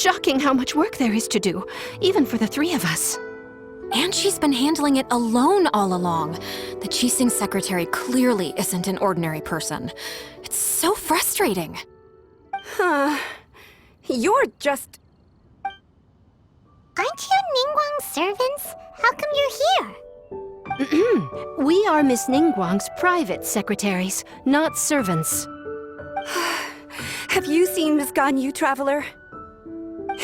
shocking how much work there is to do, even for the three of us. And she's been handling it alone all along. The Qixing secretary clearly isn't an ordinary person. It's so frustrating. You're just... Aren't you Ningguang's servants? How come you're here? We are Miss Ningguang's private secretaries, not servants. Have you seen Miss Ganyu, Traveler?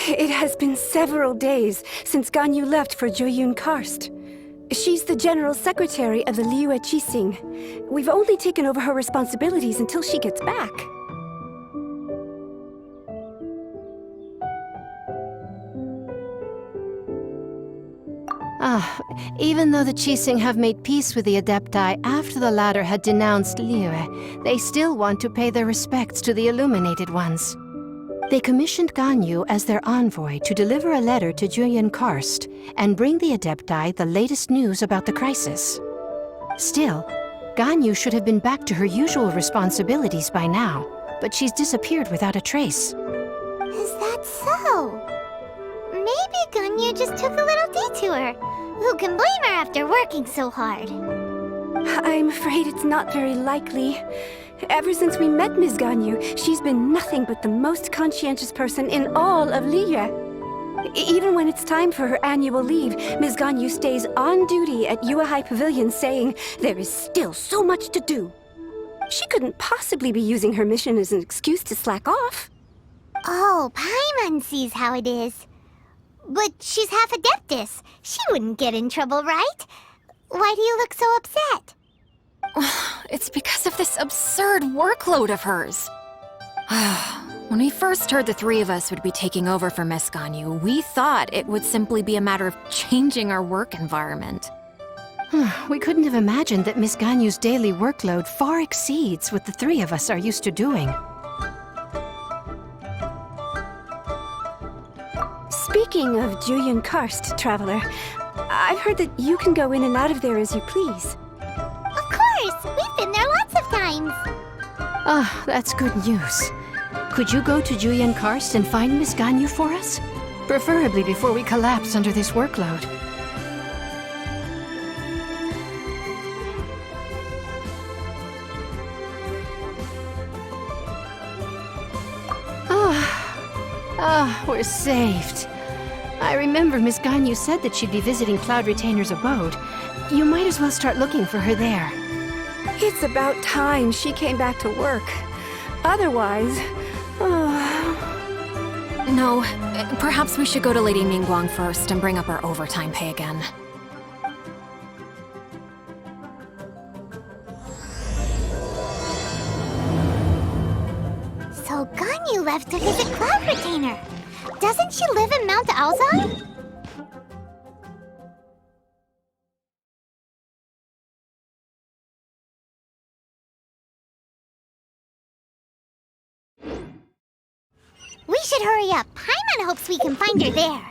It has been several days since Ganyu left for Jueyun Karst. She's the general secretary of the Liyue Qixing. We've only taken over her responsibilities until she gets back. Even though the Qixing have made peace with the Adepti after the latter had denounced Liyue, they still want to pay their respects to the Illuminated Ones. They commissioned Ganyu as their envoy to deliver a letter to Jueyun Karst and bring the Adepti the latest news about the crisis. Still, Ganyu should have been back to her usual responsibilities by now, but she's disappeared without a trace. Is that so? Maybe Ganyu just took a little detour. Who can blame her after working so hard? I'm afraid it's not very likely. Ever since we met Ms. Ganyu, she's been nothing but the most conscientious person in all of Liyue. Even when it's time for her annual leave, Ms. Ganyu stays on duty at Yuehai Pavilion saying there is still so much to do. She couldn't possibly be using her mission as an excuse to slack off. Oh, Paimon sees how it is. But she's half Adeptus. She wouldn't get in trouble, right? Why do you look so upset? It's because of this absurd workload of hers. When we first heard the three of us would be taking over for Miss Ganyu, we thought it would simply be a matter of changing our work environment. We couldn't have imagined that Miss Ganyu's daily workload far exceeds what the three of us are used to doing. Speaking of Jueyun Karst, Traveler, I've heard that you can go in and out of there as you please. Of course! We've been there lots of times! That's good news. Could you go to Jueyun Karst and find Miss Ganyu for us? Preferably before we collapse under this workload. We're saved. I remember Miss Ganyu said that she'd be visiting Cloud Retainer's abode. You might as well start looking for her there. It's about time she came back to work. Otherwise... No, perhaps we should go to Lady Ningguang first and bring up our overtime pay again. So Ganyu left to visit Cloud Retainer. Doesn't she live in Mount Aozan? We should hurry up. Paimon hopes we can find her there.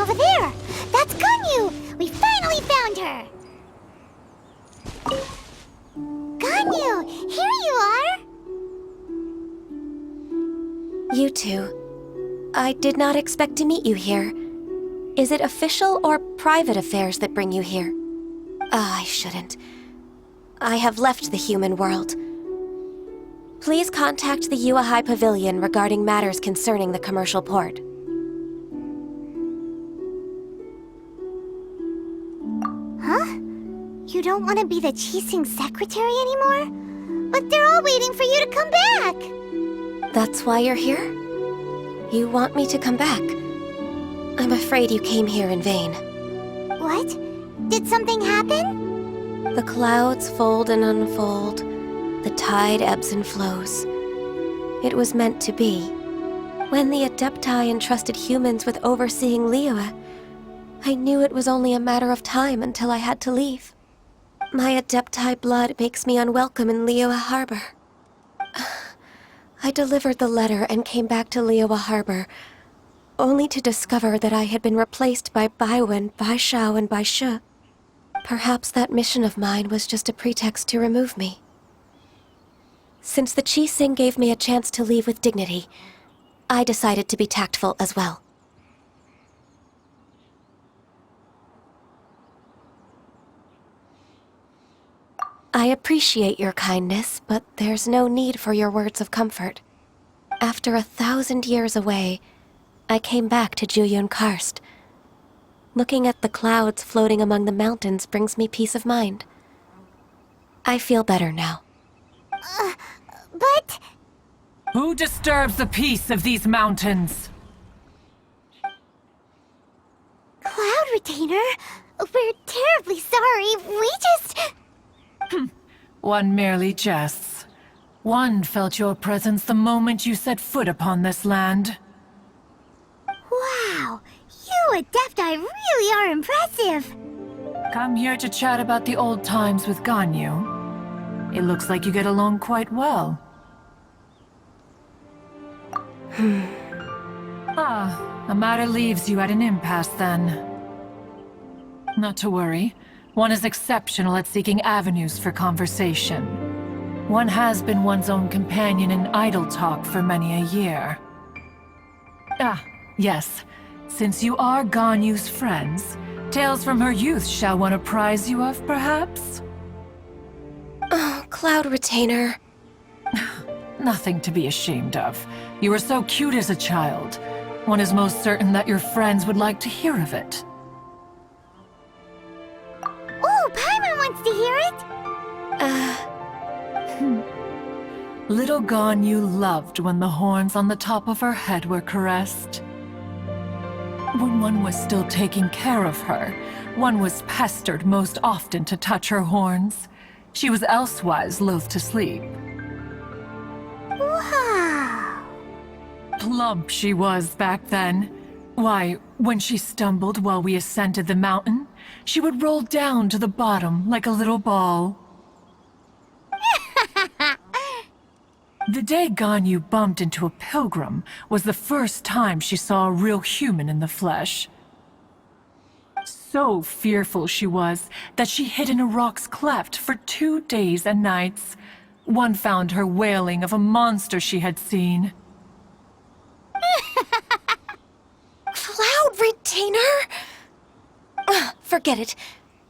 Over there! That's Ganyu! We finally found her! Ganyu! Here you are! You two. I did not expect to meet you here. Is it official or private affairs that bring you here? I shouldn't. I have left the human world. Please contact the Yuahai Pavilion regarding matters concerning the commercial port. Huh? You don't want to be the Qixing secretary anymore? But they're all waiting for you to come back! That's why you're here? You want me to come back? I'm afraid you came here in vain. What? Did something happen? The clouds fold and unfold. The tide ebbs and flows. It was meant to be. When the Adepti entrusted humans with overseeing Liyue, I knew it was only a matter of time until I had to leave. My Adepti blood makes me unwelcome in Liyue Harbor. I delivered the letter and came back to Liyue Harbor, only to discover that I had been replaced by Baiwen, Baishao, and Baishu. Perhaps that mission of mine was just a pretext to remove me. Since the Qixing gave me a chance to leave with dignity, I decided to be tactful as well. I appreciate your kindness, but there's no need for your words of comfort. After 1,000 years away, I came back to Juyun Karst. Looking at the clouds floating among the mountains brings me peace of mind. I feel better now. But... Who disturbs the peace of these mountains? Cloud Retainer? We're terribly sorry. We just... One merely jests. One felt your presence the moment you set foot upon this land. Wow! You Adepti really are impressive! Come here to chat about the old times with Ganyu. It looks like you get along quite well. A matter leaves you at an impasse then. Not to worry. One is exceptional at seeking avenues for conversation. One has been one's own companion in idle talk for many a year. Yes. Since you are Ganyu's friends, tales from her youth shall one apprise you of, perhaps? Oh, Cloud Retainer. Nothing to be ashamed of. You were so cute as a child. One is most certain that your friends would like to hear of it. Oh, Paimon wants to hear it! Little Ganyu loved when the horns on the top of her head were caressed. When one was still taking care of her, one was pestered most often to touch her horns. She was elsewise loath to sleep. Wow! Plump she was back then. Why, when she stumbled while we ascended the mountain, she would roll down to the bottom like a little ball. The day Ganyu bumped into a pilgrim was the first time she saw a real human in the flesh. So fearful she was that she hid in a rock's cleft for 2 days and nights. One found her wailing of a monster she had seen. Cloud Retainer? Forget it.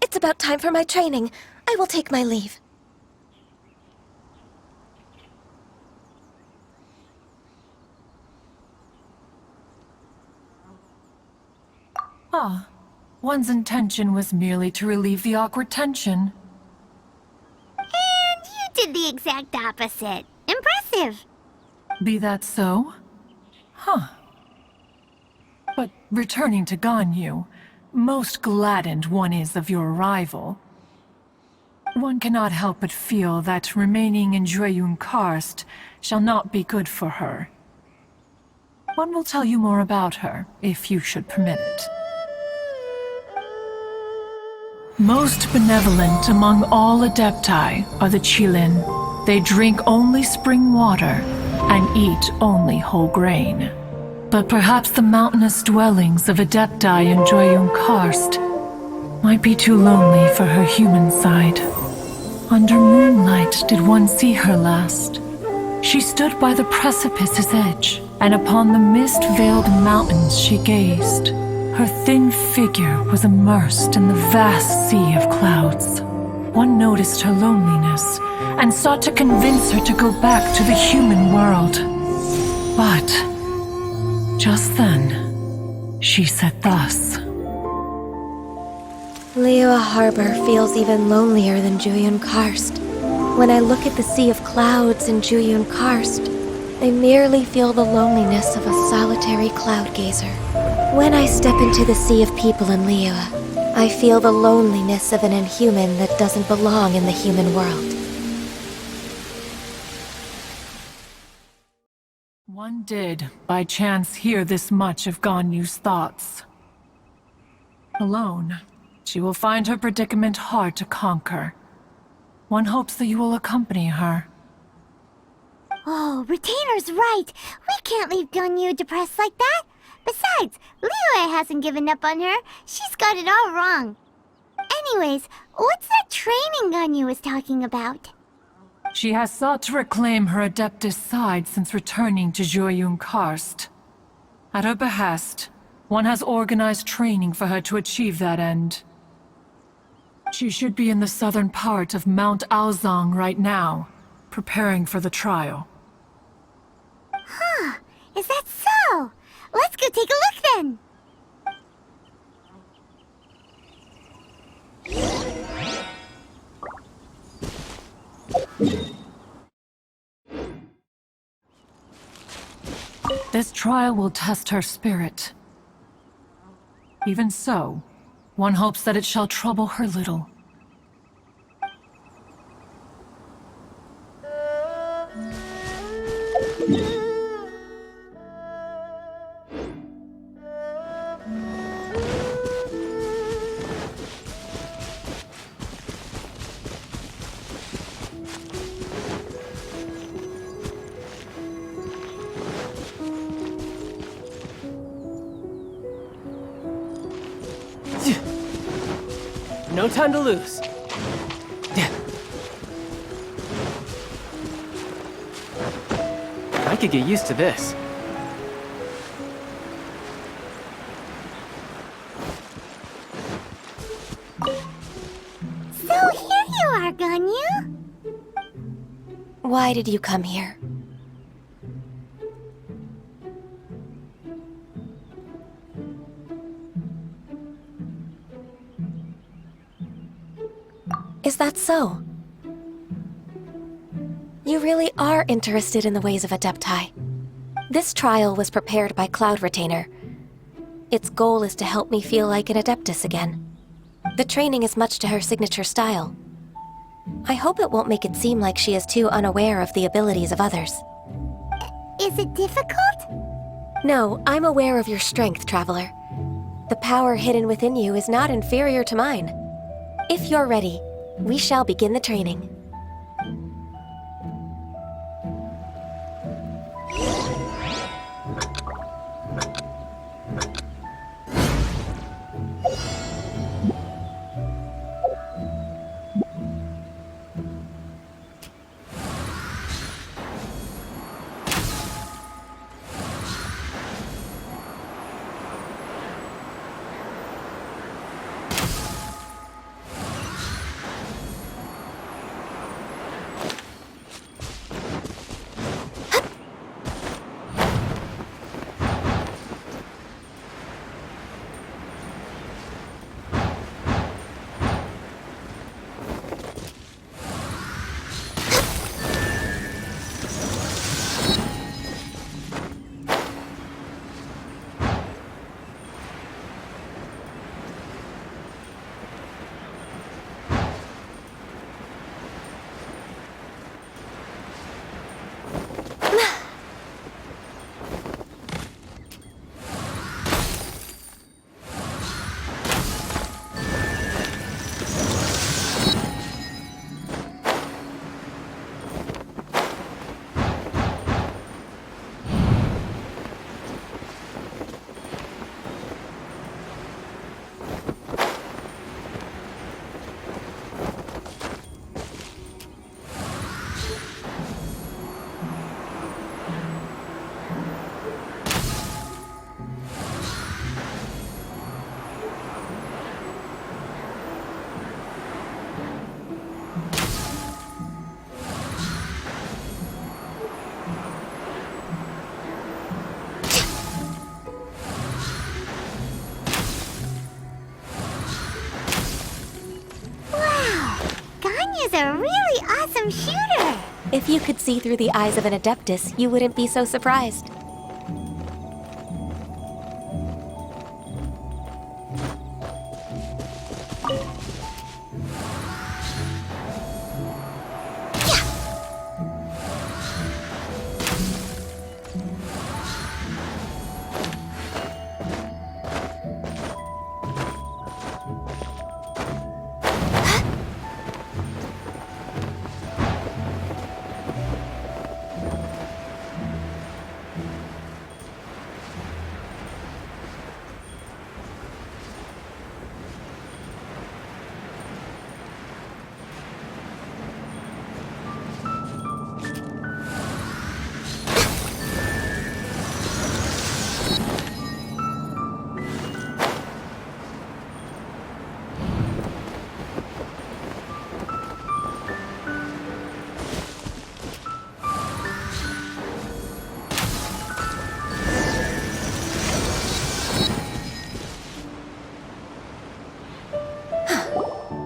It's about time for my training. I will take my leave. One's intention was merely to relieve the awkward tension. And you did the exact opposite. Impressive! Be that so? But returning to Ganyu, most gladdened one is of your arrival. One cannot help but feel that remaining in Juyun Karst shall not be good for her. One will tell you more about her, if you should permit it. Most benevolent among all Adepti are the Qilin. They drink only spring water and eat only whole grain. But perhaps the mountainous dwellings of Adepti in Juyun Karst might be too lonely for her human side. Under moonlight did one see her last. She stood by the precipice's edge, and upon the mist-veiled mountains she gazed. Her thin figure was immersed in the vast sea of clouds. One noticed her loneliness, and sought to convince her to go back to the human world. But just then, she said thus. Liyue Harbor feels even lonelier than Jueyun Karst. When I look at the sea of clouds in Jueyun Karst, I merely feel the loneliness of a solitary cloud gazer. When I step into the sea of people in Liyue, I feel the loneliness of an inhuman that doesn't belong in the human world. One did, by chance, hear this much of Ganyu's thoughts. Alone, she will find her predicament hard to conquer. One hopes that you will accompany her. Oh, Retainer's right. We can't leave Ganyu depressed like that. Besides, Liyue hasn't given up on her. She's got it all wrong. Anyways, what's that training Ganyu was talking about? She has sought to reclaim her Adeptus side since returning to Jueyun Karst. At her behest, one has organized training for her to achieve that end. She should be in the southern part of Mount Aozang right now, preparing for the trial. Huh, is that so? Let's go take a look then! This trial will test her spirit. Even so, one hopes that it shall trouble her little. No time to lose. I could get used to this. So here you are, Ganyu. Why did you come here? Is that so? You really are interested in the ways of Adepti. This trial was prepared by Cloud Retainer. Its goal is to help me feel like an Adeptus again. The training is much to her signature style. I hope it won't make it seem like she is too unaware of the abilities of others. Is it difficult? No, I'm aware of your strength, Traveler. The power hidden within you is not inferior to mine. If you're ready, we shall begin the training. awesome shooter! If you could see through the eyes of an Adeptus, you wouldn't be so surprised.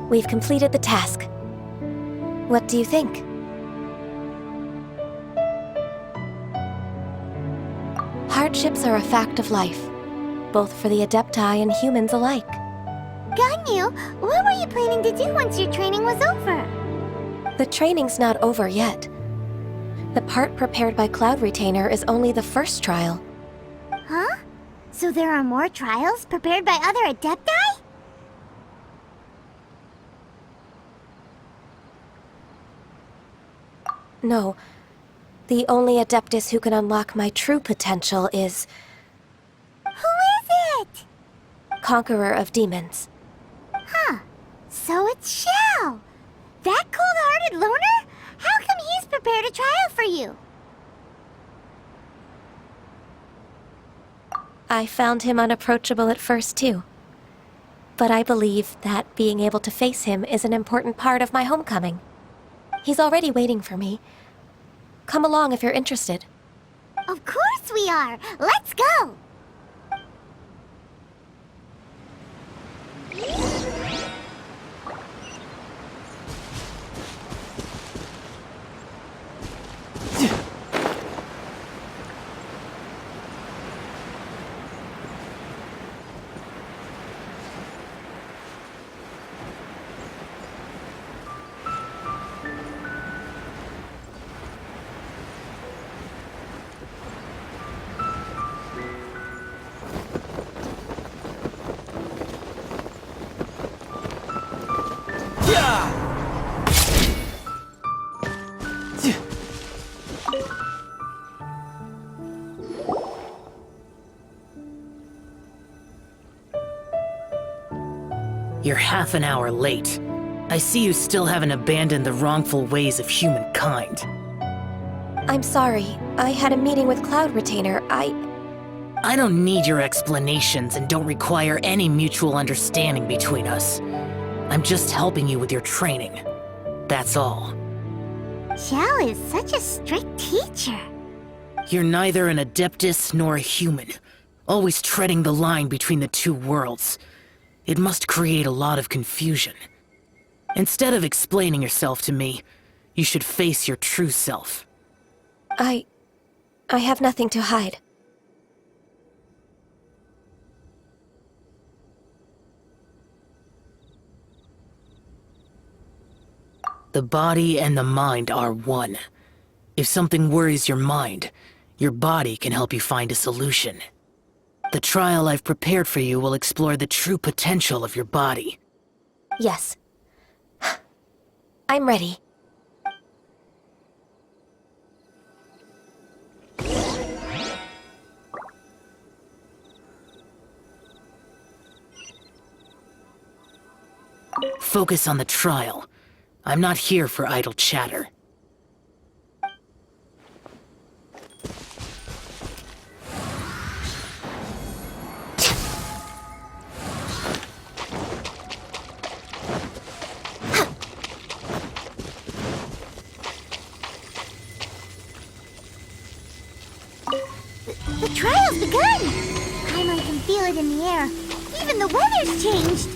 We've completed the task. What do you think? Hardships are a fact of life, both for the Adepti and humans alike. Ganyu, what were you planning to do once your training was over? The training's not over yet. The part prepared by Cloud Retainer is only the first trial. Huh? So there are more trials prepared by other Adepti? No. The only Adeptus who can unlock my true potential is... Who is it? Conqueror of Demons. Huh. So it's Shao. That cold-hearted loner? How come he's prepared a trial for you? I found him unapproachable at first, too. But I believe that being able to face him is an important part of my homecoming. He's already waiting for me. Come along if you're interested. Of course we are! Let's go! You're half an hour late. I see you still haven't abandoned the wrongful ways of humankind. I'm sorry. I had a meeting with Cloud Retainer. I don't need your explanations and don't require any mutual understanding between us. I'm just helping you with your training. That's all. Shao is such a strict teacher. You're neither an Adeptus nor a human, always treading the line between the two worlds. It must create a lot of confusion. Instead of explaining yourself to me, you should face your true self. I have nothing to hide. The body and the mind are one. If something worries your mind, your body can help you find a solution. The trial I've prepared for you will explore the true potential of your body. Yes. I'm ready. Focus on the trial. I'm not here for idle chatter. The trial's begun! Paimon can feel it in the air. Even the weather's changed.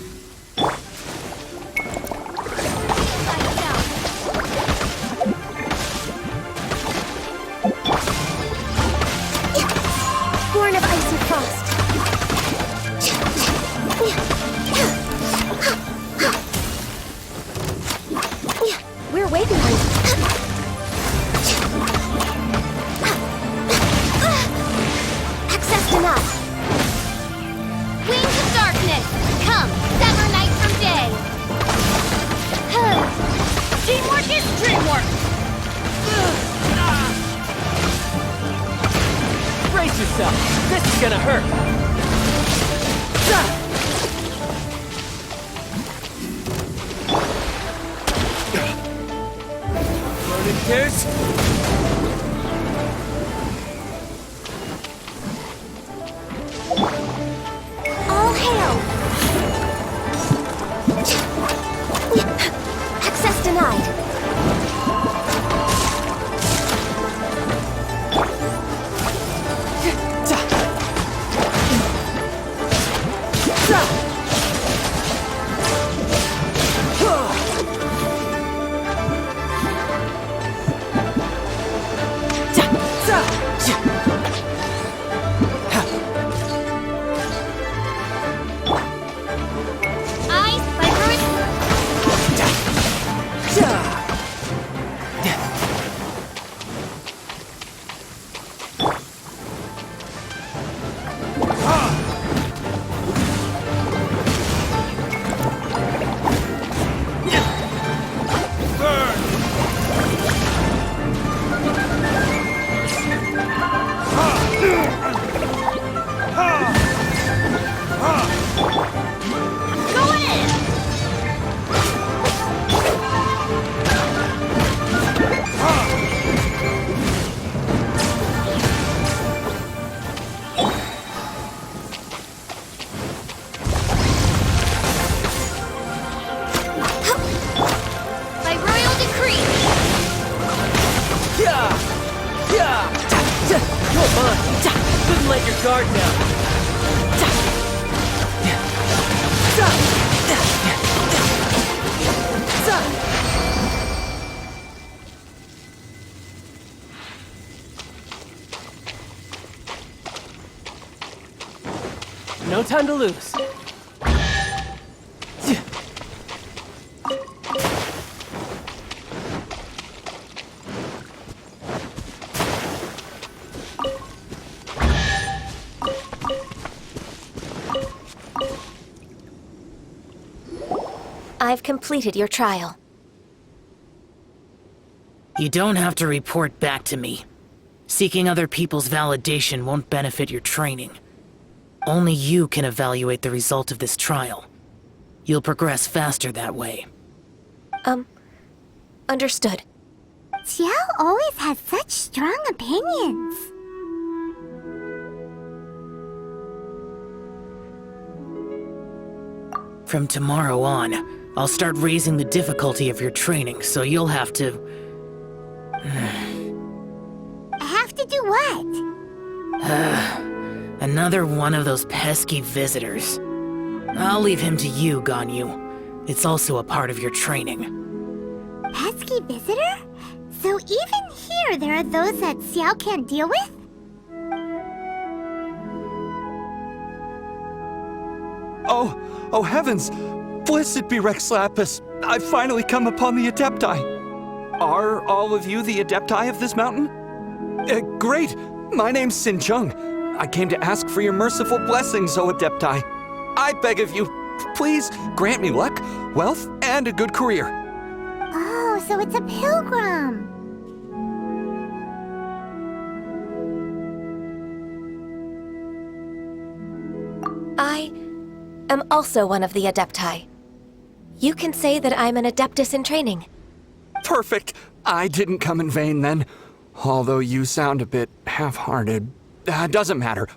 yourself. This is gonna hurt. Loaded pierce. All hail! Access denied. Eyes, vibrant! Going in! By royal decree! Yeah! Yeah! Come on! Couldn't let your guard down. No time to lose. I've completed your trial. You don't have to report back to me. Seeking other people's validation won't benefit your training. Only you can evaluate the result of this trial. You'll progress faster that way. Understood. Xiao always has such strong opinions. From tomorrow on, I'll start raising the difficulty of your training, so you'll have to... Have to do what? Another one of those pesky visitors. I'll leave him to you, Ganyu. It's also a part of your training. Pesky visitor? So even here there are those that Xiao can't deal with? Oh heavens! Blessed be Rex Lapis! I've finally come upon the Adepti! Are all of you the Adepti of this mountain? Great! My name's Sin Chung. I came to ask for your merciful blessings, O Adepti. I beg of you, please grant me luck, wealth, and a good career. Oh, so it's a pilgrim. I am also one of the Adepti. You can say that I'm an Adeptus in training. Perfect! I didn't come in vain then. Although you sound a bit half-hearted. Doesn't matter.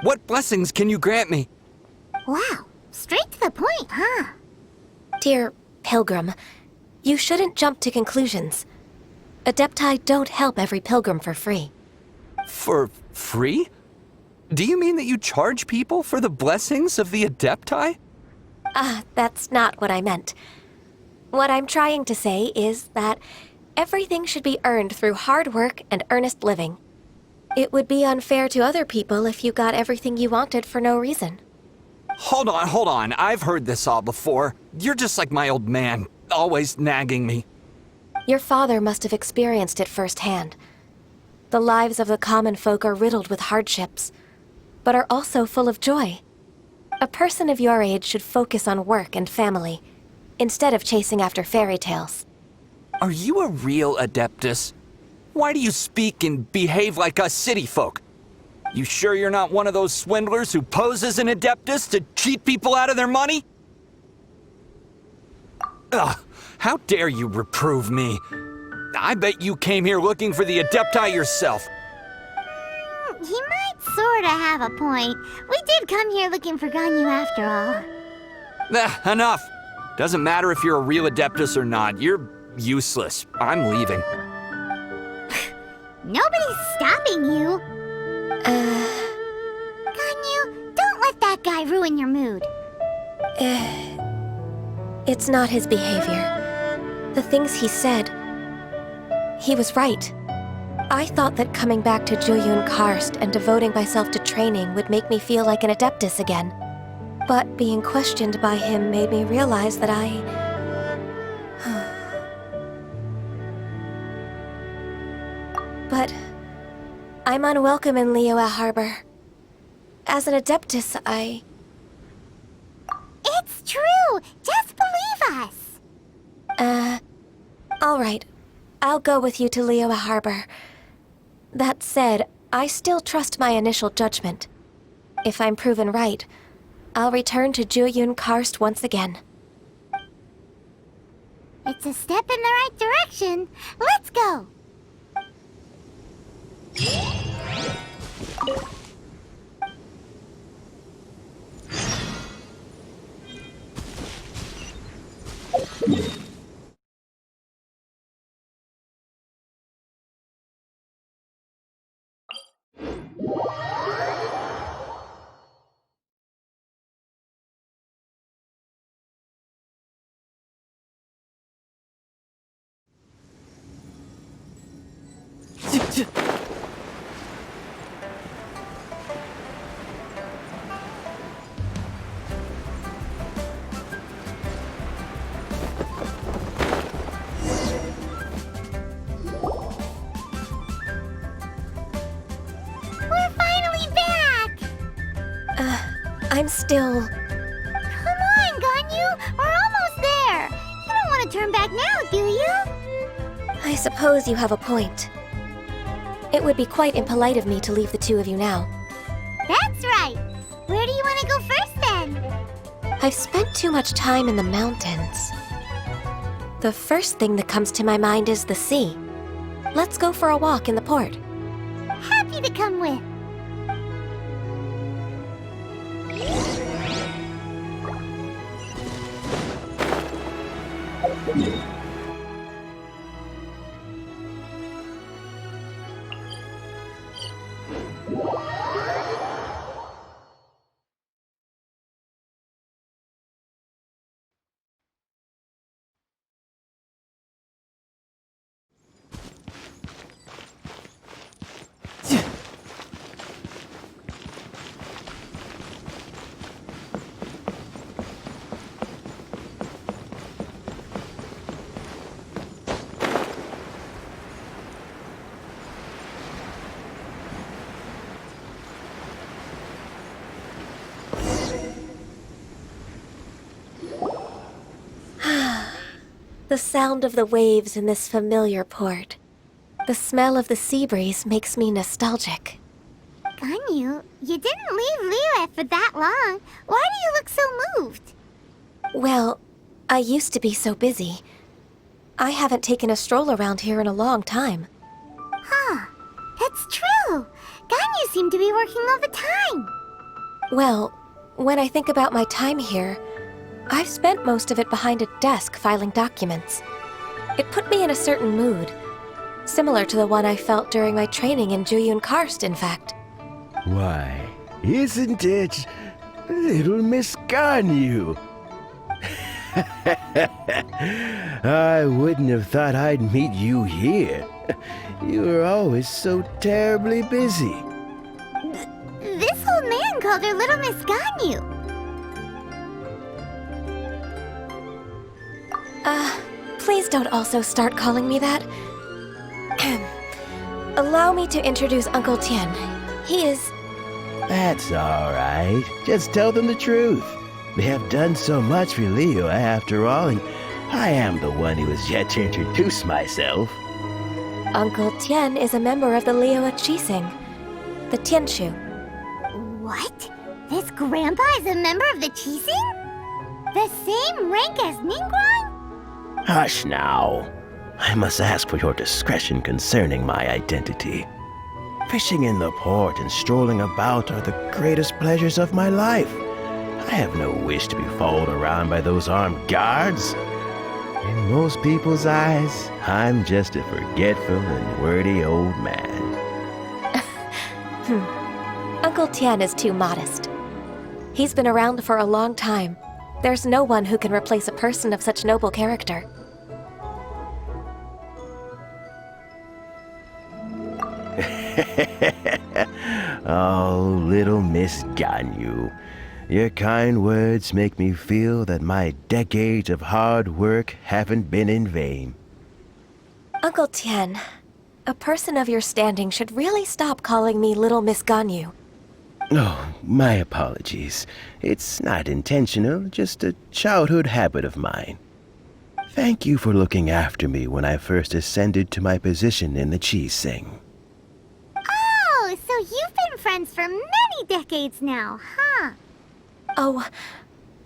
What blessings can you grant me? Wow, straight to the point, huh? Dear Pilgrim, you shouldn't jump to conclusions. Adepti don't help every pilgrim for free. For free? Do you mean that you charge people for the blessings of the Adepti? That's not what I meant. What I'm trying to say is that everything should be earned through hard work and earnest living. It would be unfair to other people if you got everything you wanted for no reason. Hold on. I've heard this all before. You're just like my old man, always nagging me. Your father must have experienced it firsthand. The lives of the common folk are riddled with hardships, but are also full of joy. A person of your age should focus on work and family, instead of chasing after fairy tales. Are you a real Adeptus? Why do you speak and behave like us city folk? You sure you're not one of those swindlers who pose as an Adeptus to cheat people out of their money? Ugh, how dare you reprove me? I bet you came here looking for the Adepti yourself. He might sorta have a point. We did come here looking for Ganyu after all. Enough. Doesn't matter if you're a real Adeptus or not. You're useless. I'm leaving. Nobody's stopping you. Ganyu, don't let that guy ruin your mood. It's not his behavior. The things he said, he was right. I thought that coming back to Jueyun Karst and devoting myself to training would make me feel like an Adeptus again. But being questioned by him made me realize that But I'm unwelcome in Liyue Harbor. As an Adeptus, It's true! Just believe us! All right. I'll go with you to Liyue Harbor. That said, I still trust my initial judgment. If I'm proven right, I'll return to Jueyun Karst once again. It's a step in the right direction. Let's go! I'm still... Come on, Ganyu! We're almost there! You don't want to turn back now, do you? I suppose you have a point. It would be quite impolite of me to leave the two of you now. That's right! Where do you want to go first, then? I've spent too much time in the mountains. The first thing that comes to my mind is the sea. Let's go for a walk in the port. Happy to come with. The sound of the waves in this familiar port. The smell of the sea breeze makes me nostalgic. Ganyu, you didn't leave Liyue for that long. Why do you look so moved? Well, I used to be so busy. I haven't taken a stroll around here in a long time. Huh. It's true. Ganyu seemed to be working all the time. Well, when I think about my time here, I've spent most of it behind a desk filing documents. It put me in a certain mood, similar to the one I felt during my training in Jueyun Karst, in fact. Why, isn't it little Miss Ganyu? I wouldn't have thought I'd meet you here. You were always so terribly busy. This old man called her Little Miss Ganyu. Please don't also start calling me that. Allow me to introduce Uncle Tian. He is... That's all right. Just tell them the truth. They have done so much for Liyue after all, and I am the one who has yet to introduce myself. Uncle Tian is a member of the Liyue Chising, the Tianshu. What? This grandpa is a member of the Chising? The same rank as Ningguang? Hush now. I must ask for your discretion concerning my identity. Fishing in the port and strolling about are the greatest pleasures of my life. I have no wish to be followed around by those armed guards. In most people's eyes, I'm just a forgetful and wordy old man. Uncle Tian is too modest. He's been around for a long time. There's no one who can replace a person of such noble character. Oh, little Miss Ganyu. Your kind words make me feel that my decades of hard work haven't been in vain. Uncle Tian, a person of your standing should really stop calling me Little Miss Ganyu. Oh, my apologies. It's not intentional, just a childhood habit of mine. Thank you for looking after me when I first ascended to my position in the Chising. Oh, so you've been friends for many decades now, huh? Oh,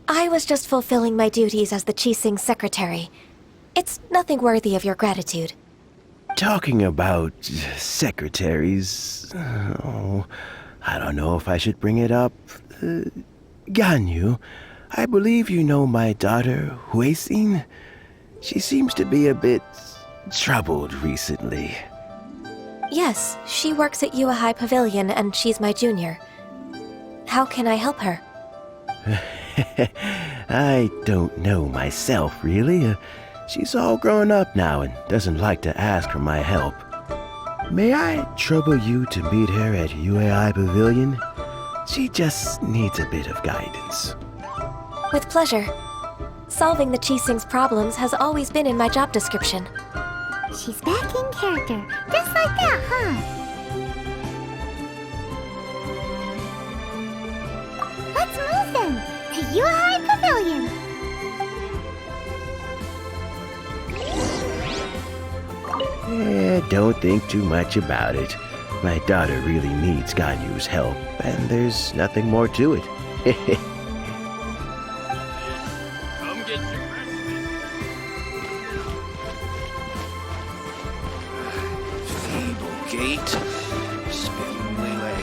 I was just fulfilling my duties as the Chising secretary. It's nothing worthy of your gratitude. Talking about secretaries... Oh, I don't know if I should bring it up. Ganyu, I believe you know my daughter, Huixin. She seems to be a bit troubled recently. Yes, she works at Yua High Pavilion and she's my junior. How can I help her? I don't know myself, really. She's all grown up now and doesn't like to ask for my help. May I trouble you to meet her at UAI Pavilion? She just needs a bit of guidance. With pleasure. Solving the Chising's problems has always been in my job description. She's back in character, just like that, huh? Let's move then, to Yuhai Pavilion. Don't think too much about it. My daughter really needs Ganyu's help, and there's nothing more to it. Come get your feeble gate. Spitting Lele.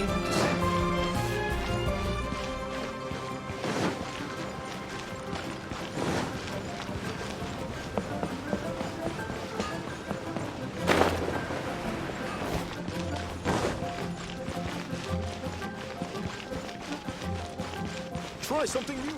Try something new.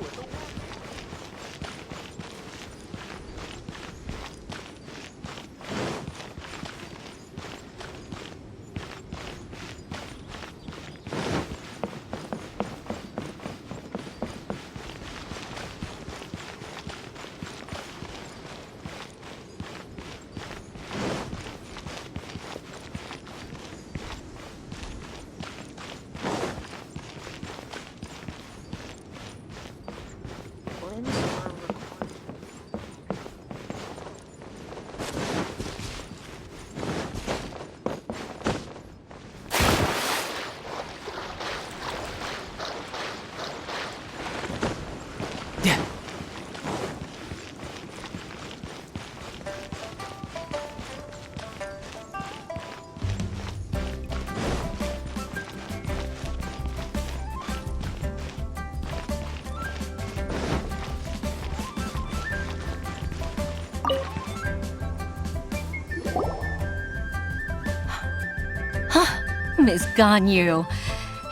Miss Ganyu,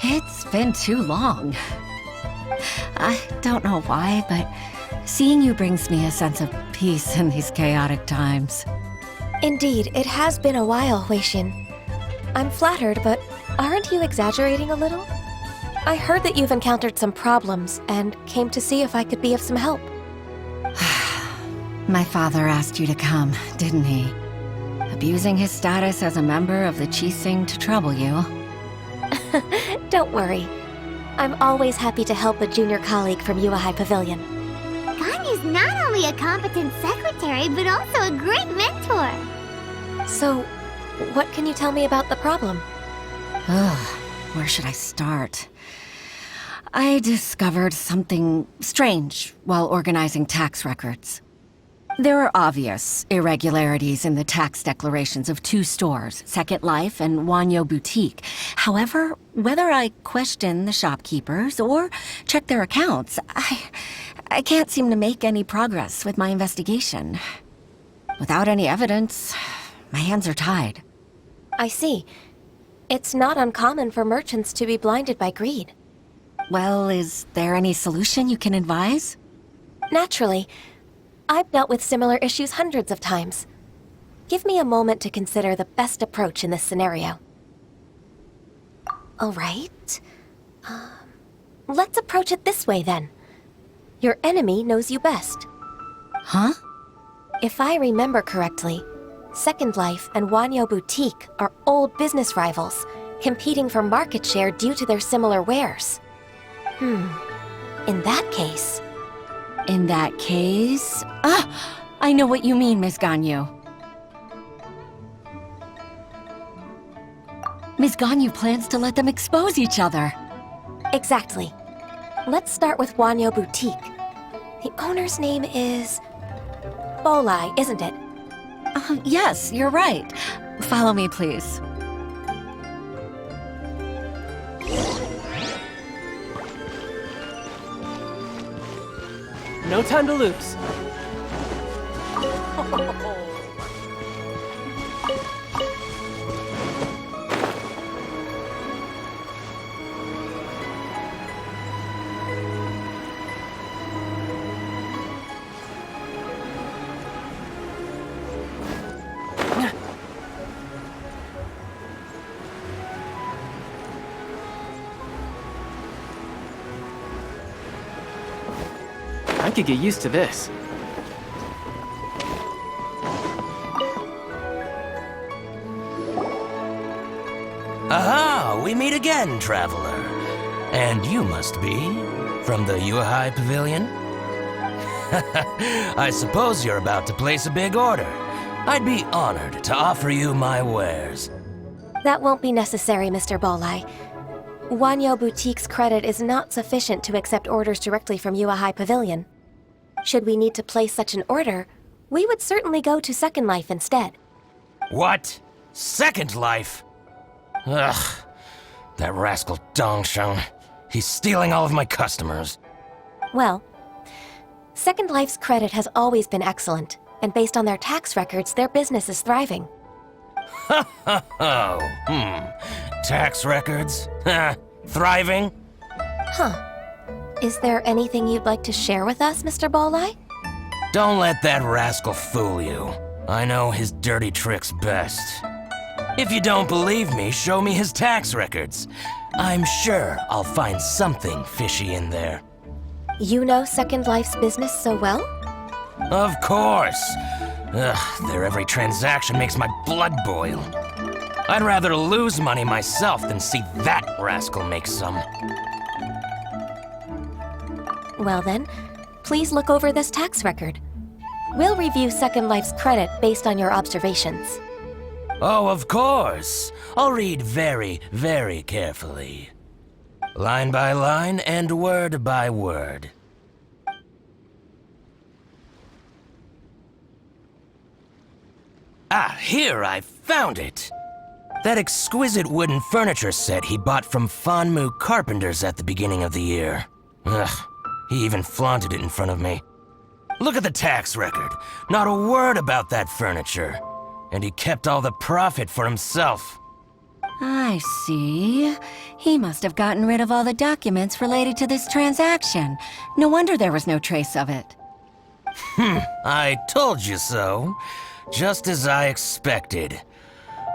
it's been too long. I don't know why, but seeing you brings me a sense of peace in these chaotic times. Indeed, it has been a while, Huixin. I'm flattered, but aren't you exaggerating a little? I heard that you've encountered some problems and came to see if I could be of some help. My father asked you to come, didn't he? Abusing his status as a member of the Chising to trouble you. Don't worry. I'm always happy to help a junior colleague from Yua High Pavilion. Ganyu's not only a competent secretary, but also a great mentor. So, what can you tell me about the problem? Ugh, where should I start? I discovered something strange while organizing tax records. There are obvious irregularities in the tax declarations of 2 stores, Second Life and Wanyo Boutique. However, whether I question the shopkeepers or check their accounts, I can't seem to make any progress with my investigation. Without any evidence, my hands are tied. I see. It's not uncommon for merchants to be blinded by greed. Well, is there any solution you can advise? Naturally. I've dealt with similar issues hundreds of times. Give me a moment to consider the best approach in this scenario. All right. Let's approach it this way, then. Your enemy knows you best. Huh? If I remember correctly, Second Life and Wanyo Boutique are old business rivals, competing for market share due to their similar wares. In that case... In that case... I know what you mean, Miss Ganyu. Miss Ganyu plans to let them expose each other. Exactly. Let's start with Wanyo Boutique. The owner's name is... Bolai, isn't it? Yes, you're right. Follow me, please. No time to lose. I could get used to this. Aha! We meet again, traveler. And you must be from the Yuhai Pavilion? I suppose you're about to place a big order. I'd be honored to offer you my wares. That won't be necessary, Mr. Bolai. Wanyo Boutique's credit is not sufficient to accept orders directly from Yuhai Pavilion. Should we need to place such an order, we would certainly go to Second Life instead. What? Second Life? Ugh. That rascal Dongsheng. He's stealing all of my customers. Well, Second Life's credit has always been excellent, and based on their tax records, their business is thriving. Tax records? Thriving? Huh. Is there anything you'd like to share with us, Mr. Bolai? Don't let that rascal fool you. I know his dirty tricks best. If you don't believe me, show me his tax records. I'm sure I'll find something fishy in there. You know Second Life's business so well? Of course. Ugh, their every transaction makes my blood boil. I'd rather lose money myself than see that rascal make some. Well then, please look over this tax record. We'll review Second Life's credit based on your observations. Oh, of course. I'll read very, very carefully. Line by line and word by word. Ah, here, I found it! That exquisite wooden furniture set he bought from Fanmu Carpenters at the beginning of the year. Ugh, he even flaunted it in front of me. Look at the tax record. Not a word about that furniture. And he kept all the profit for himself. I see. He must have gotten rid of all the documents related to this transaction. No wonder there was no trace of it. I told you so. Just as I expected.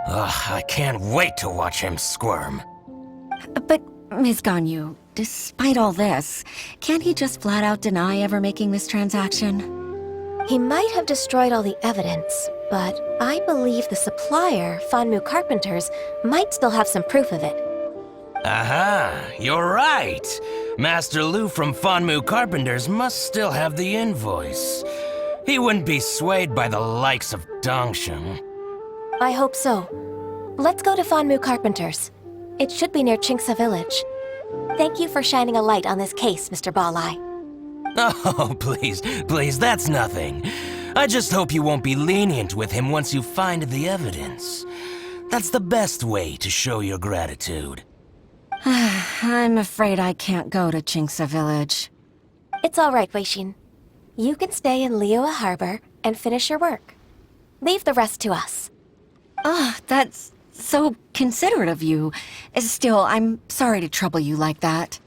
Ugh, I can't wait to watch him squirm. But, Ms. Ganyu, despite all this, can't he just flat out deny ever making this transaction? He might have destroyed all the evidence, but I believe the supplier, Fanmu Carpenters, might still have some proof of it. Aha, you're right. Master Lu from Fanmu Carpenters must still have the invoice. He wouldn't be swayed by the likes of Dongsheng. I hope so. Let's go to Fanmu Carpenters. It should be near Chinksa Village. Thank you for shining a light on this case, Mr. Ballai. Oh, please, that's nothing. I just hope you won't be lenient with him once you find the evidence. That's the best way to show your gratitude. I'm afraid I can't go to Chinksa Village. It's all right, Weishin. You can stay in Liyue Harbor and finish your work. Leave the rest to us. That's so considerate of you. Still, I'm sorry to trouble you like that.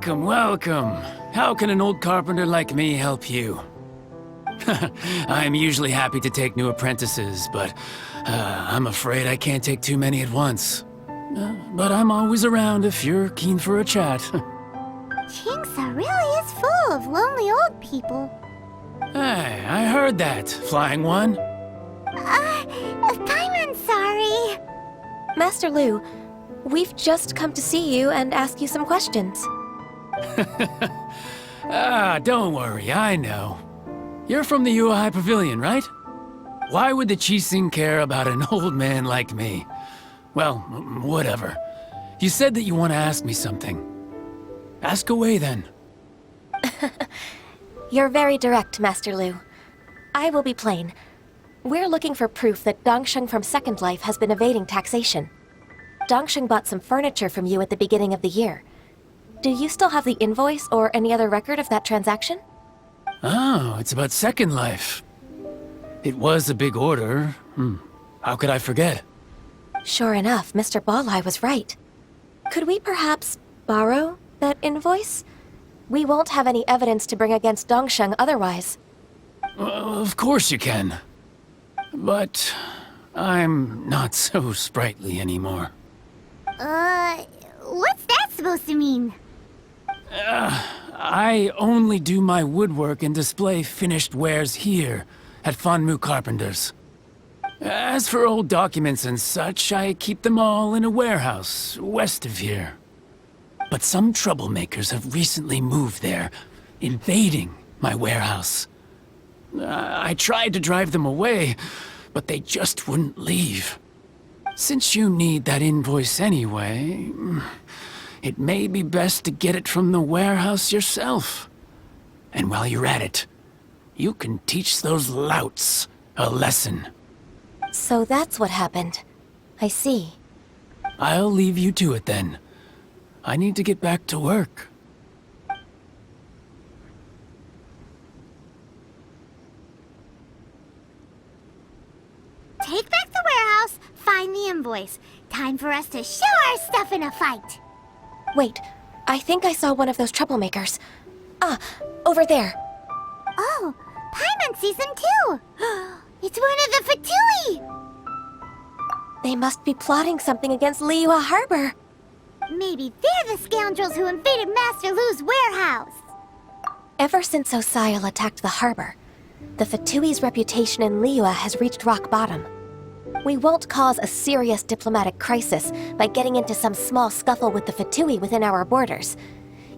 Welcome. How can an old carpenter like me help you? I'm usually happy to take new apprentices, but I'm afraid I can't take too many at once. But I'm always around if you're keen for a chat. Chinksa really is full of lonely old people. Hey, I heard that, Flying One. Paimon's sorry. Master Lu, we've just come to see you and ask you some questions. Don't worry, I know. You're from the Yuehai Pavilion, right? Why would the Qixing care about an old man like me? Well, whatever. You said that you want to ask me something. Ask away, then. You're very direct, Master Lu. I will be plain. We're looking for proof that Dongsheng from Second Life has been evading taxation. Dongsheng bought some furniture from you at the beginning of the year. Do you still have the invoice or any other record of that transaction? Oh, it's about Second Life. It was a big order. How could I forget? Sure enough, Mr. Ballai was right. Could we perhaps borrow that invoice? We won't have any evidence to bring against Dongsheng otherwise. Of course you can. But I'm not so sprightly anymore. What's that supposed to mean? I only do my woodwork and display finished wares here at Fanmu Carpenters. As for old documents and such, I keep them all in a warehouse west of here. But some troublemakers have recently moved there, invading my warehouse. I tried to drive them away, but they just wouldn't leave. Since you need that invoice anyway, it may be best to get it from the warehouse yourself. And while you're at it, you can teach those louts a lesson. So that's what happened. I see. I'll leave you to it then. I need to get back to work. Take back the warehouse, find the invoice. Time for us to show our stuff in a fight. Wait, I think I saw one of those troublemakers. Over there. Oh, Paimon sees them too. It's one of the Fatui. They must be plotting something against Liyue Harbor. Maybe they're the scoundrels who invaded Master Lu's warehouse. Ever since Osial attacked the harbor, the Fatui's reputation in Liyue has reached rock bottom. We won't cause a serious diplomatic crisis by getting into some small scuffle with the Fatui within our borders.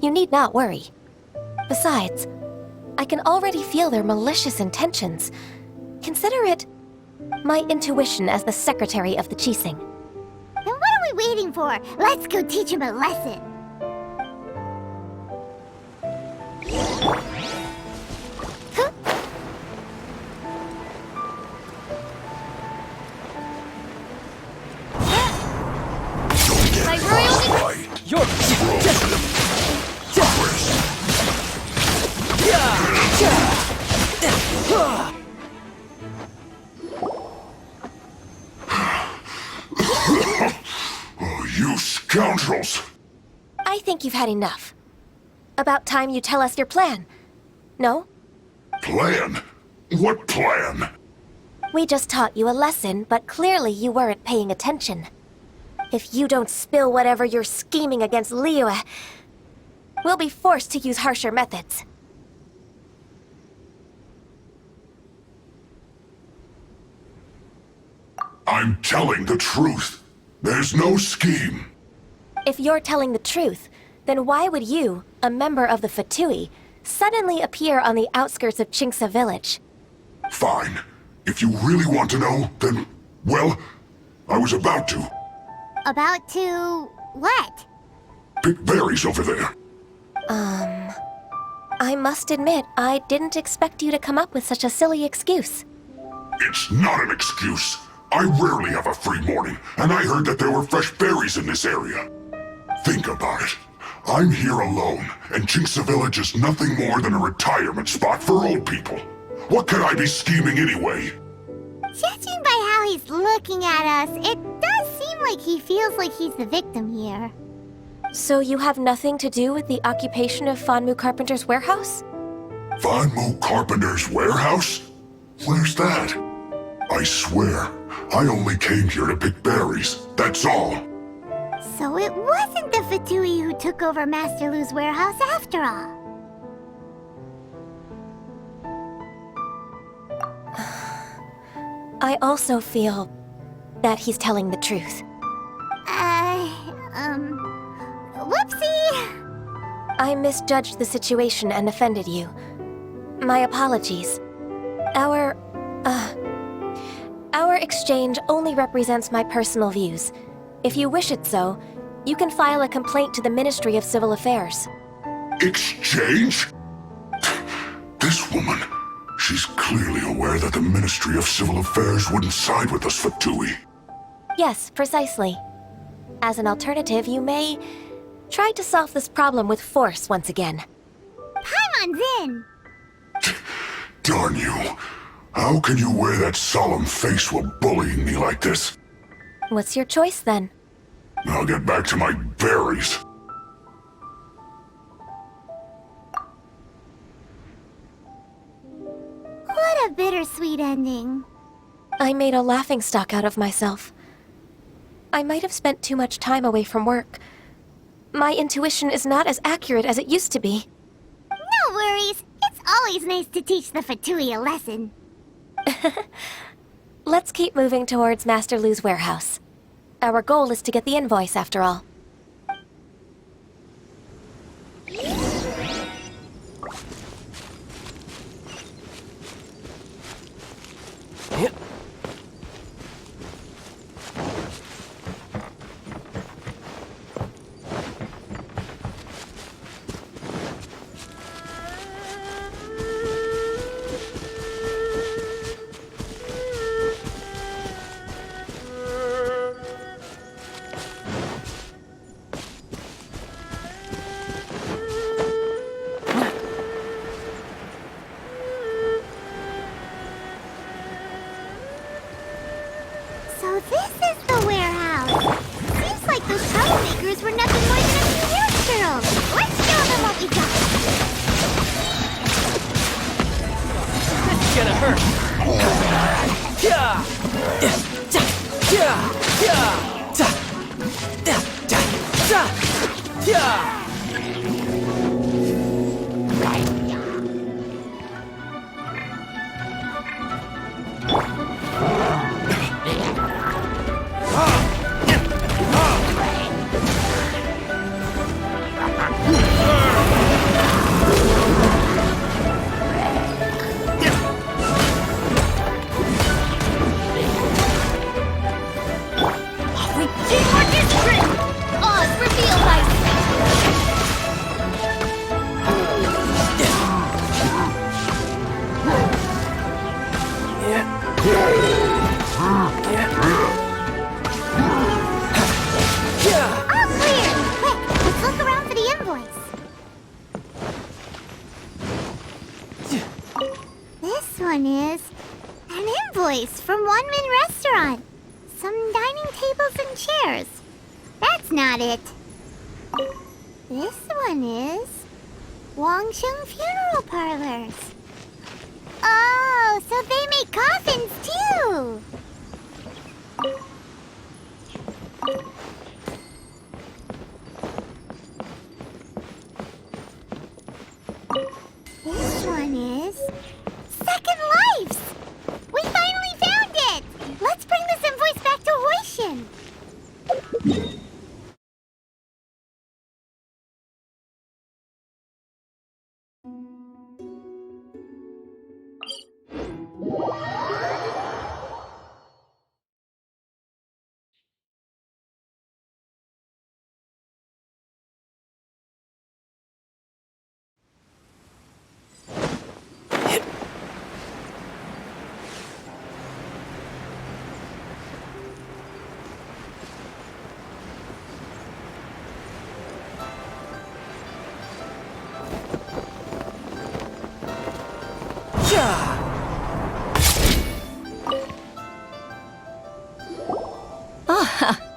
You need not worry. Besides, I can already feel their malicious intentions. Consider it my intuition as the secretary of the Qixing. Then what are we waiting for? Let's go teach him a lesson. You're... You scoundrels! I think you've had enough. About time you tell us your plan. No? Plan? What plan? We just taught you a lesson, but clearly you weren't paying attention. If you don't spill whatever you're scheming against Liyue, we'll be forced to use harsher methods. I'm telling the truth. There's no scheme. If you're telling the truth, then why would you, a member of the Fatui, suddenly appear on the outskirts of Qingce village? Fine. If you really want to know, then, well, I was about to. About to... what? Pick berries over there. I must admit, I didn't expect you to come up with such a silly excuse. It's not an excuse. I rarely have a free morning, and I heard that there were fresh berries in this area. Think about it. I'm here alone, and Qingce Village is nothing more than a retirement spot for old people. What could I be scheming anyway? Judging by how he's looking at us, it does seem like he feels like he's the victim here. So you have nothing to do with the occupation of Fanmu Carpenter's warehouse? Fanmu Carpenter's warehouse? Where's that? I swear, I only came here to pick berries, that's all. So it wasn't the Fatui who took over Master Lu's warehouse after all. I also feel that he's telling the truth. Whoopsie! I misjudged the situation and offended you. My apologies. Our exchange only represents my personal views. If you wish it so, you can file a complaint to the Ministry of Civil Affairs. Exchange? This woman, she's clearly aware that the Ministry of Civil Affairs wouldn't side with us, Fatui. Yes, precisely. As an alternative, you may try to solve this problem with force once again. Paimon's in! Darn you. How can you wear that solemn face while bullying me like this? What's your choice, then? I'll get back to my berries. What a bittersweet ending. I made a laughingstock out of myself. I might have spent too much time away from work. My intuition is not as accurate as it used to be. No worries. It's always nice to teach the Fatui a lesson. Let's keep moving towards Master Lu's warehouse. Our goal is to get the invoice, after all. So this is the warehouse. Seems like those troublemakers were nothing more than a few young girls. Let's show them what we got. This is gonna hurt. invoice from One Min Restaurant. Some dining tables and chairs. That's not it. This one is Wangsheng Funeral Parlors. Oh, so they make coffins too. This one is Second Lives. We finally found it. Let's bring this invoice back to Hoishin.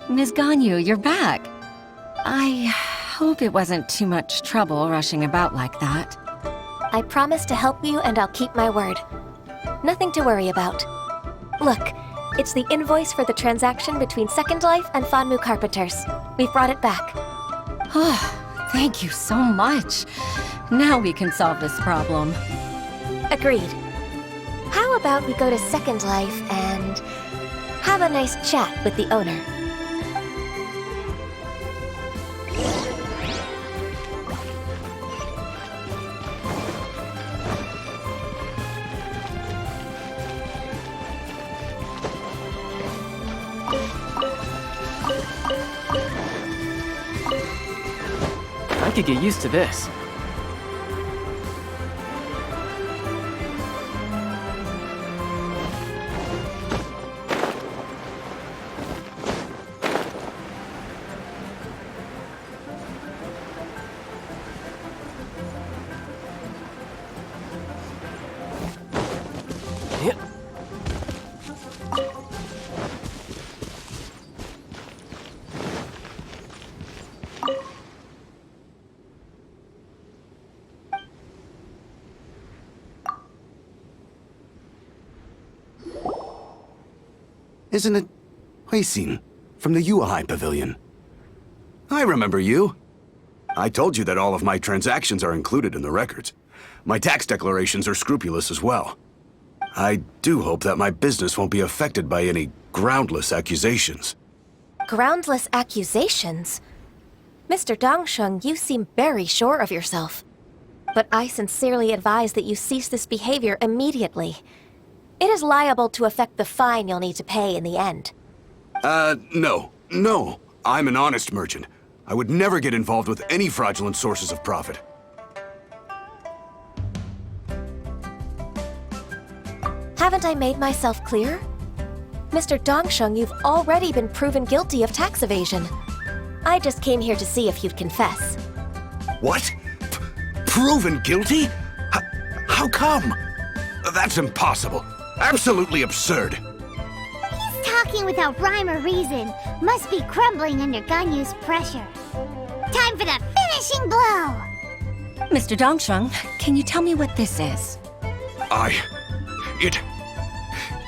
Ms. Ganyu, you're back. I hope it wasn't too much trouble rushing about like that. I promise to help you and I'll keep my word. Nothing to worry about. Look, it's the invoice for the transaction between Second Life and Fanmu Carpenters. We've brought it back. Oh, thank you so much. Now we can solve this problem. Agreed. How about we go to Second Life and have a nice chat with the owner? I could get used to this. Isn't it Huixin from the Yuehai Pavilion? I remember you. I told you that all of my transactions are included in the records. My tax declarations are scrupulous as well. I do hope that my business won't be affected by any groundless accusations. Groundless accusations? Mr. Dongsheng, you seem very sure of yourself. But I sincerely advise that you cease this behavior immediately. It is liable to affect the fine you'll need to pay in the end. No. I'm an honest merchant. I would never get involved with any fraudulent sources of profit. Haven't I made myself clear? Mr. Dongsheng, you've already been proven guilty of tax evasion. I just came here to see if you'd confess. What? Proven guilty? How come? That's impossible. Absolutely absurd. He's talking without rhyme or reason. Must be crumbling under Ganyu's pressure. Time for the finishing blow! Mr. Dongsheng, can you tell me what this is?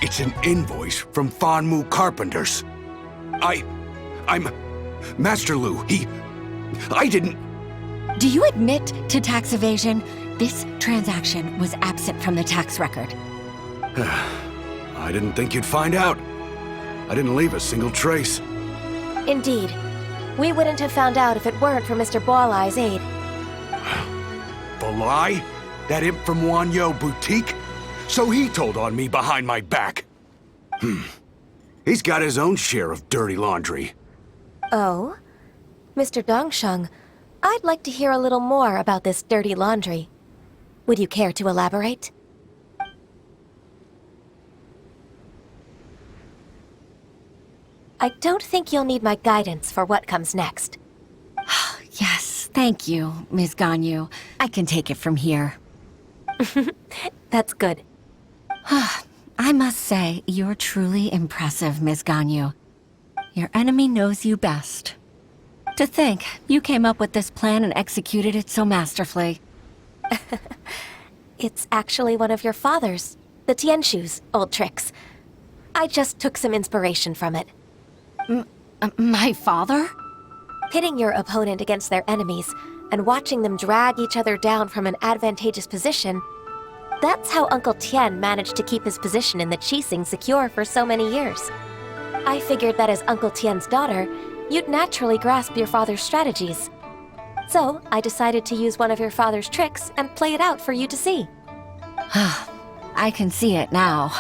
It's an invoice from Fanmu Carpenters. I'm Master Lu. I didn't... Do you admit to tax evasion? This transaction was absent from the tax record. I didn't think you'd find out. I didn't leave a single trace. Indeed. We wouldn't have found out if it weren't for Mr. Boalai's aid. Balai? That imp from Wanyo Boutique? So he told on me behind my back. He's got his own share of dirty laundry. Oh? Mr. Dongsheng, I'd like to hear a little more about this dirty laundry. Would you care to elaborate? I don't think you'll need my guidance for what comes next. Yes, thank you, Ms. Ganyu. I can take it from here. That's good. I'm must say, you're truly impressive, Ms. Ganyu. Your enemy knows you best. To think, you came up with this plan and executed it so masterfully. It's actually one of your father's, the Tianshu's, old tricks. I just took some inspiration from it. My father? Pitting your opponent against their enemies and watching them drag each other down from an advantageous position. That's how Uncle Tien managed to keep his position in the Qixing secure for so many years. I figured that as Uncle Tien's daughter, you'd naturally grasp your father's strategies. So, I decided to use one of your father's tricks and play it out for you to see. I can see it now.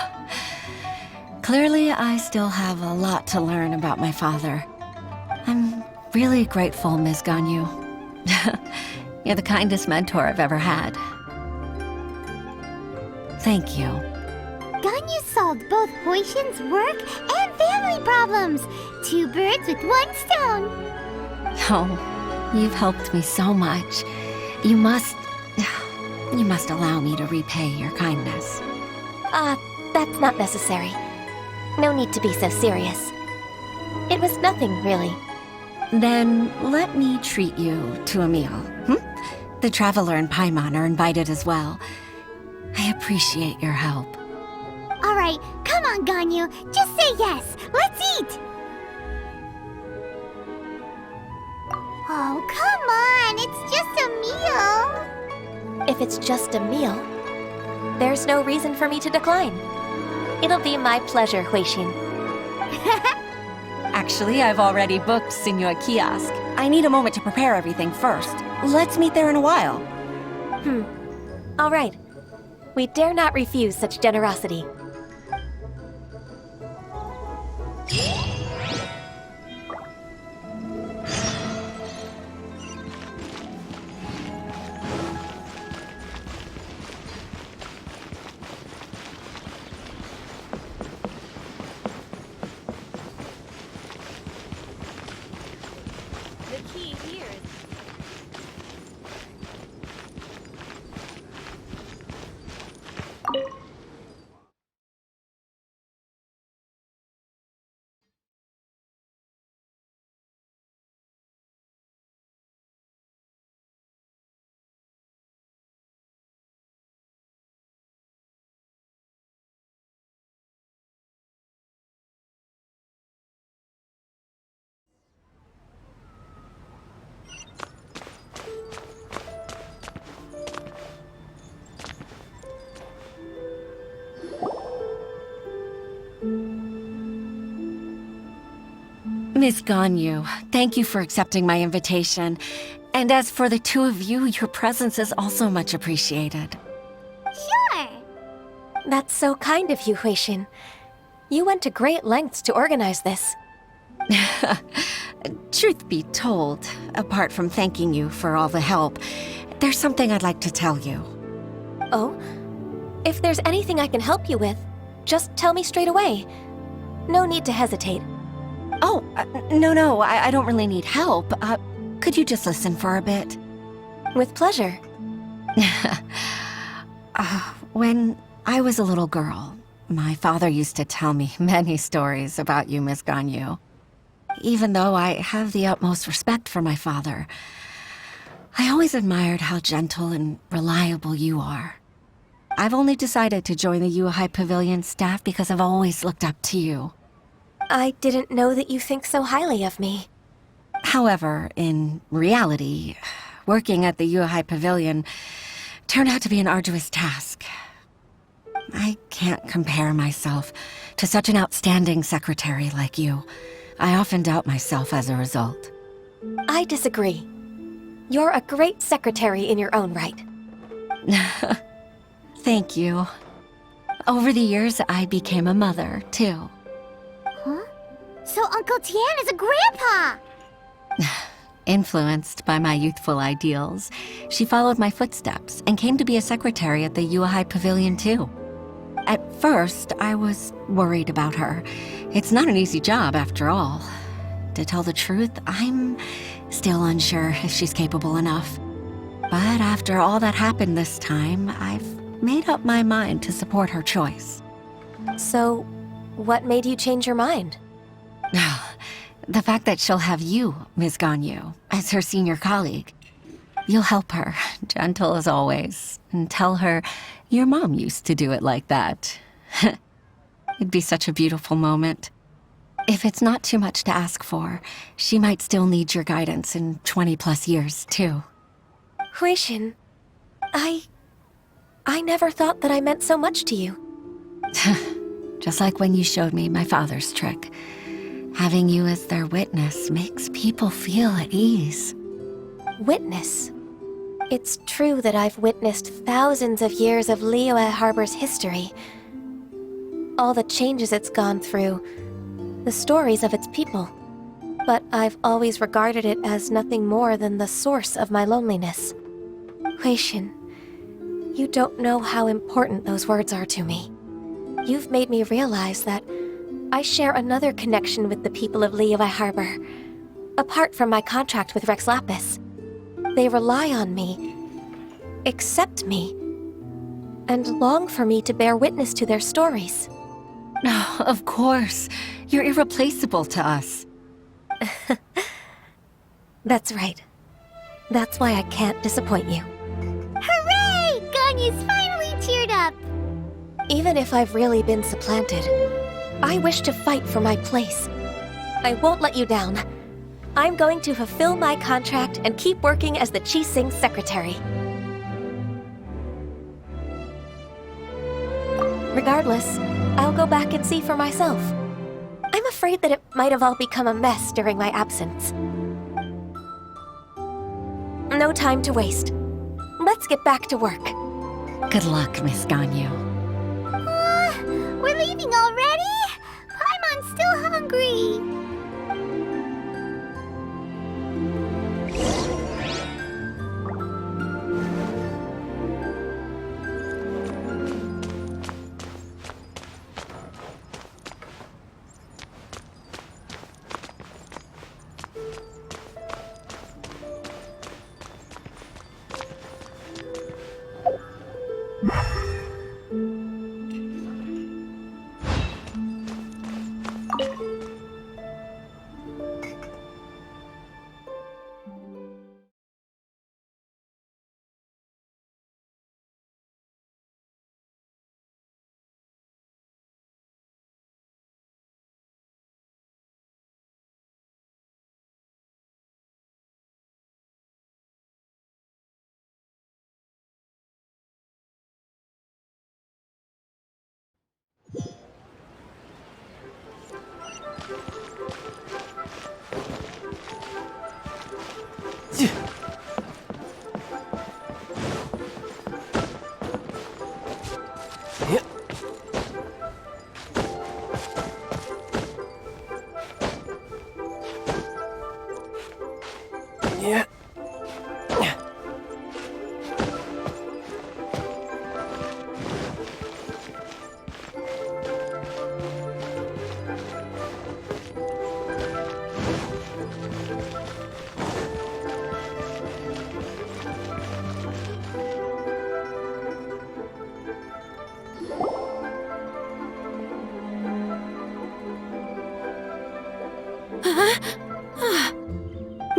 Clearly, I still have a lot to learn about my father. I'm really grateful, Ms. Ganyu. You're the kindest mentor I've ever had. Thank you. Ganyu solved both Huixin's work and family problems. 2 birds with 1 stone. Oh, you've helped me so much. You must allow me to repay your kindness. That's not necessary. No need to be so serious. It was nothing, really. Then let me treat you to a meal. The Traveler and Paimon are invited as well. I appreciate your help. All right, come on, Ganyu. Just say yes. Let's eat. Oh, come on. It's just a meal. If it's just a meal, there's no reason for me to decline. It'll be my pleasure, Huixin. Actually, I've already booked Senor Kiosk. I need a moment to prepare everything first. Let's meet there in a while. All right. We dare not refuse such generosity. Miss Ganyu, thank you for accepting my invitation. And as for the 2 of you, your presence is also much appreciated. Sure. That's so kind of you, Huixin. You went to great lengths to organize this. Truth be told, apart from thanking you for all the help, there's something I'd like to tell you. Oh? If there's anything I can help you with, just tell me straight away. No need to hesitate. Oh, no, I don't really need help. Could you just listen for a bit? With pleasure. When I was a little girl, my father used to tell me many stories about you, Miss Ganyu. Even though I have the utmost respect for my father, I always admired how gentle and reliable you are. I've only decided to join the Yuhai Pavilion staff because I've always looked up to you. I didn't know that you think so highly of me. However, in reality, working at the Yuhai Pavilion turned out to be an arduous task. I can't compare myself to such an outstanding secretary like you. I often doubt myself as a result. I disagree. You're a great secretary in your own right. Thank you. Over the years, I became a mother, too. Huh? So Uncle Tien is a grandpa! Influenced by my youthful ideals, she followed my footsteps and came to be a secretary at the Yuhai Pavilion, too. At first, I was worried about her. It's not an easy job, after all. To tell the truth, I'm still unsure if she's capable enough. But after all that happened this time, I've made up my mind to support her choice. So, what made you change your mind? The fact that she'll have you, Ms. Ganyu, as her senior colleague. You'll help her, gentle as always, and tell her your mom used to do it like that. It'd be such a beautiful moment. If it's not too much to ask for, she might still need your guidance in 20+ years, too. Huishin, I never thought that I meant so much to you. Just like when you showed me my father's trick. Having you as their witness makes people feel at ease. Witness? It's true that I've witnessed thousands of years of Liyue Harbor's history. All the changes it's gone through, the stories of its people. But I've always regarded it as nothing more than the source of my loneliness. Huishin, you don't know how important those words are to me. You've made me realize that I share another connection with the people of Liyue Harbor, apart from my contract with Rex Lapis. They rely on me, accept me, and long for me to bear witness to their stories. Oh, of course. You're irreplaceable to us. That's right. That's why I can't disappoint you. Hooray! Ganyu's finally cheered up! Even if I've really been supplanted, I wish to fight for my place. I won't let you down. I'm going to fulfill my contract and keep working as the Qixing's secretary. Regardless, I'll go back and see for myself. I'm afraid that it might have all become a mess during my absence. No time to waste. Let's get back to work. Good luck, Miss Ganyu. We're leaving already? Paimon's still hungry. Yeah.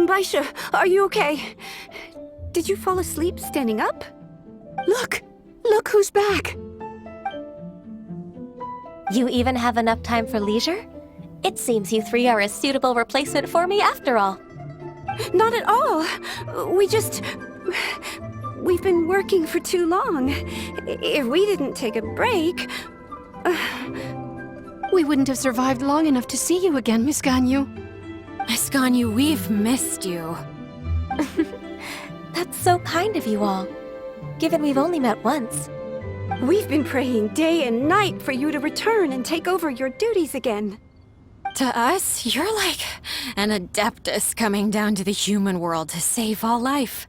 Baisha, are you okay? Did you fall asleep standing up? Look! Look who's back! You even have enough time for leisure? It seems you three are a suitable replacement for me after all. Not at all. We've been working for too long. If we didn't take a break... We wouldn't have survived long enough to see you again, Miss Ganyu. Miss Ganyu, we've missed you. That's so kind of you all, given we've only met once. We've been praying day and night for you to return and take over your duties again. To us, you're like an Adeptus coming down to the human world to save all life.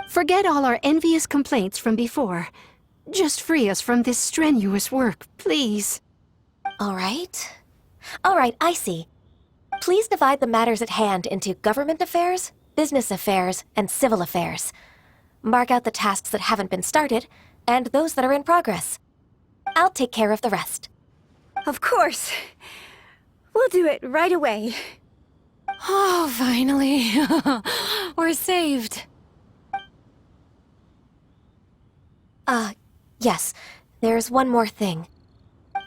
Forget all our envious complaints from before. Just free us from this strenuous work, please. All right, I see. Please divide the matters at hand into government affairs, business affairs, and civil affairs. Mark out the tasks that haven't been started, and those that are in progress. I'll take care of the rest. Of course. We'll do it right away. Oh, finally. We're saved. Yes. There's one more thing.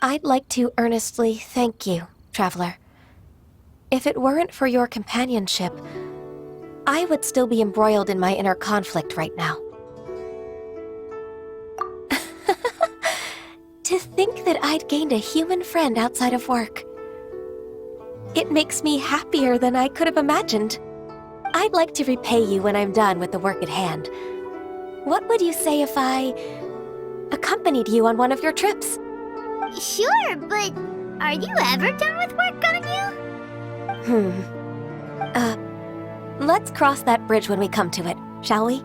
I'd like to earnestly thank you, Traveler. If it weren't for your companionship, I would still be embroiled in my inner conflict right now. To think that I'd gained a human friend outside of work. It makes me happier than I could have imagined. I'd like to repay you when I'm done with the work at hand. What would you say if I accompanied you on one of your trips? Sure, but are you ever done with work, Ganyu? Let's cross that bridge when we come to it, shall we?